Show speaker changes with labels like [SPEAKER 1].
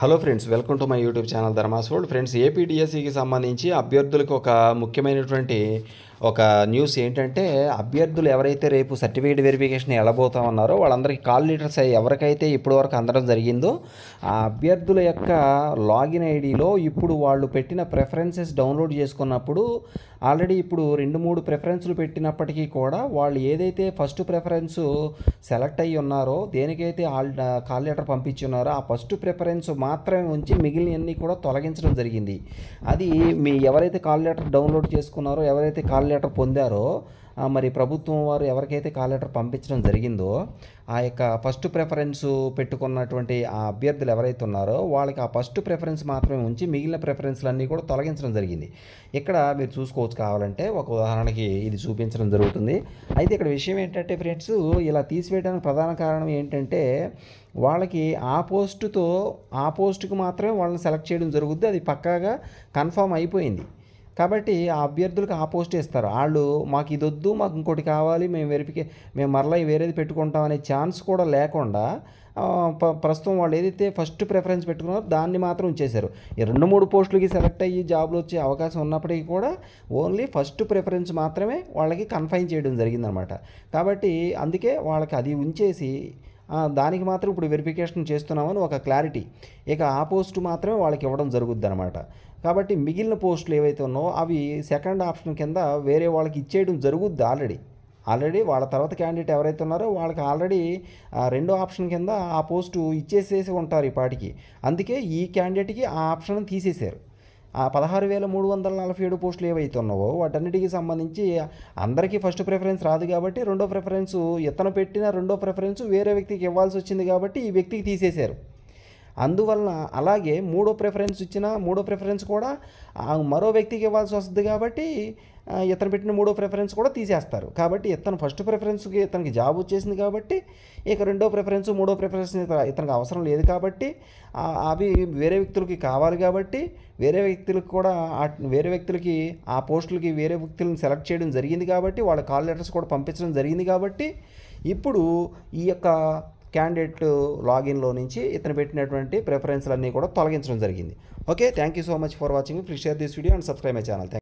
[SPEAKER 1] Hello friends, welcome to my YouTube channel Dharma's world. Friends, ఏపీడిఎస్సికి సంబంధించి అభ్యర్థులకు ఒక ముఖ్యమైనటువంటి ఒక న్యూస్ ఏంటంటే, అభ్యర్థులు ఎవరైతే రేపు సర్టిఫికేట్ వెరిఫికేషన్ వెళ్ళబోతామన్నారో వాళ్ళందరికీ కాల్ లెటర్స్ ఎవరికైతే ఇప్పటివరకు అందడం జరిగిందో ఆ అభ్యర్థుల యొక్క లాగిన్ ఐడిలో ఇప్పుడు వాళ్ళు పెట్టిన ప్రిఫరెన్సెస్ డౌన్లోడ్ చేసుకున్నప్పుడు ఆల్రెడీ ఇప్పుడు 2-3 ప్రిఫరెన్స్లు పెట్టినప్పటికీ కూడా వాళ్ళు ఏదైతే ఫస్ట్ ప్రిఫరెన్స్ సెలెక్ట్ అయ్యి ఉన్నారో, దేనికైతే కాల్ లెటర్ పంపించి ఉన్నారో ఆ ఫస్ట్ ప్రిఫరెన్స్ మాత్రమే ఉంచి మిగిలినవన్నీ కూడా తొలగించడం జరిగింది. అది మీ ఎవరైతే కాల్ లెటర్ డౌన్లోడ్ చేసుకున్నారో, ఎవరైతే కాల్ లెటర్ పొందారో, మరి ప్రభుత్వం వారు ఎవరికైతే కాల్ లెటర్ పంపించడం జరిగిందో ఆ యొక్క ఫస్ట్ ప్రిఫరెన్స్ పెట్టుకున్నటువంటి ఆ అభ్యర్థులు ఎవరైతే ఉన్నారో వాళ్ళకి ఆ ఫస్ట్ ప్రిఫరెన్స్ మాత్రమే ఉంచి మిగిలిన ప్రిఫరెన్స్లన్నీ కూడా తొలగించడం జరిగింది. ఇక్కడ మీరు చూసుకోవచ్చు, కావాలంటే ఒక ఉదాహరణకి ఇది చూపించడం జరుగుతుంది. అయితే ఇక్కడ విషయం ఏంటంటే ఫ్రెండ్స్, ఇలా తీసివేయడానికి ప్రధాన కారణం ఏంటంటే వాళ్ళకి ఆ పోస్టుకి మాత్రమే వాళ్ళని సెలెక్ట్ చేయడం జరుగుద్ది. అది పక్కాగా కన్ఫర్మ్ అయిపోయింది. కాబట్టి ఆ అభ్యర్థులకు ఆ పోస్ట్ ఇస్తారు. వాళ్ళు మాకు ఇది వద్దు, మాకు ఇంకోటి కావాలి, మేము మరలా వేరేది పెట్టుకుంటాం అనే ఛాన్స్ కూడా లేకుండా ప్రస్తుతం వాళ్ళు ఏదైతే ఫస్ట్ ప్రిఫరెన్స్ పెట్టుకున్నారో దాన్ని మాత్రం ఉంచేశారు. ఈ 2-3 పోస్టులకి సెలెక్ట్ అయ్యి జాబ్లు వచ్చే అవకాశం ఉన్నప్పటికీ కూడా ఓన్లీ ఫస్ట్ ప్రిఫరెన్స్ మాత్రమే వాళ్ళకి కన్ఫైన్ చేయడం జరిగిందనమాట. కాబట్టి అందుకే వాళ్ళకి అది ఉంచేసి దానికి మాత్రం ఇప్పుడు వెరిఫికేషన్ చేస్తున్నామని ఒక క్లారిటీ, ఇక ఆ పోస్టు మాత్రమే వాళ్ళకి ఇవ్వడం జరుగుద్ది అనమాట. కాబట్టి మిగిలిన పోస్టులు ఏవైతే ఉన్నాయో అవి సెకండ్ ఆప్షన్ కింద వేరే వాళ్ళకి ఇచ్చేయడం జరుగుద్ది. ఆల్రెడీ వాళ్ళ తర్వాత క్యాండిడేట్ ఎవరైతే ఉన్నారో వాళ్ళకి ఆల్రెడీ రెండో ఆప్షన్ కింద ఆ పోస్టు ఇచ్చేసేసి ఉంటారు ఈ పాటికి. అందుకే ఈ క్యాండిడేట్కి ఆ ఆప్షన్ తీసేశారు. ఆ 16,347 పోస్టులు ఏవైతే ఉన్నావో వాటన్నిటికీ సంబంధించి అందరికీ ఫస్ట్ ప్రిఫరెన్స్ రాదు కాబట్టి రెండో ప్రిఫరెన్స్ ఇతను పెట్టిన రెండో ప్రిఫరెన్స్ వేరే వ్యక్తికి ఇవ్వాల్సి వచ్చింది కాబట్టి ఈ వ్యక్తికి తీసేశారు. అందువలన అలాగే మూడో ప్రిఫరెన్స్ కూడా మరో వ్యక్తికి ఇవ్వాల్సి వస్తుంది కాబట్టి ఇతను పెట్టిన మూడో ప్రిఫరెన్స్ కూడా తీసేస్తారు. కాబట్టి ఇతను ఫస్ట్ ప్రిఫరెన్స్కి ఇతనికి జాబ్ వచ్చేసింది కాబట్టి ఇక రెండో ప్రిఫరెన్స్ మూడో ప్రిఫరెన్స్ ఇతనికి అవసరం లేదు కాబట్టి అవి వేరే వ్యక్తులకి కావాలి కాబట్టి వేరే వ్యక్తులకి ఆ పోస్టులకి వేరే వ్యక్తులను సెలెక్ట్ చేయడం జరిగింది కాబట్టి వాళ్ళ కాల్ లెటర్స్ కూడా పంపించడం జరిగింది కాబట్టి ఇప్పుడు ఈ యొక్క క్యాండిడేట్ లాగిన్లో నుంచి ఇతను పెట్టినటువంటి ప్రిఫరెన్స్లన్నీ కూడా తొలగించడం జరిగింది. Okay, thank you so much for watching. Please share this video and subscribe my channel.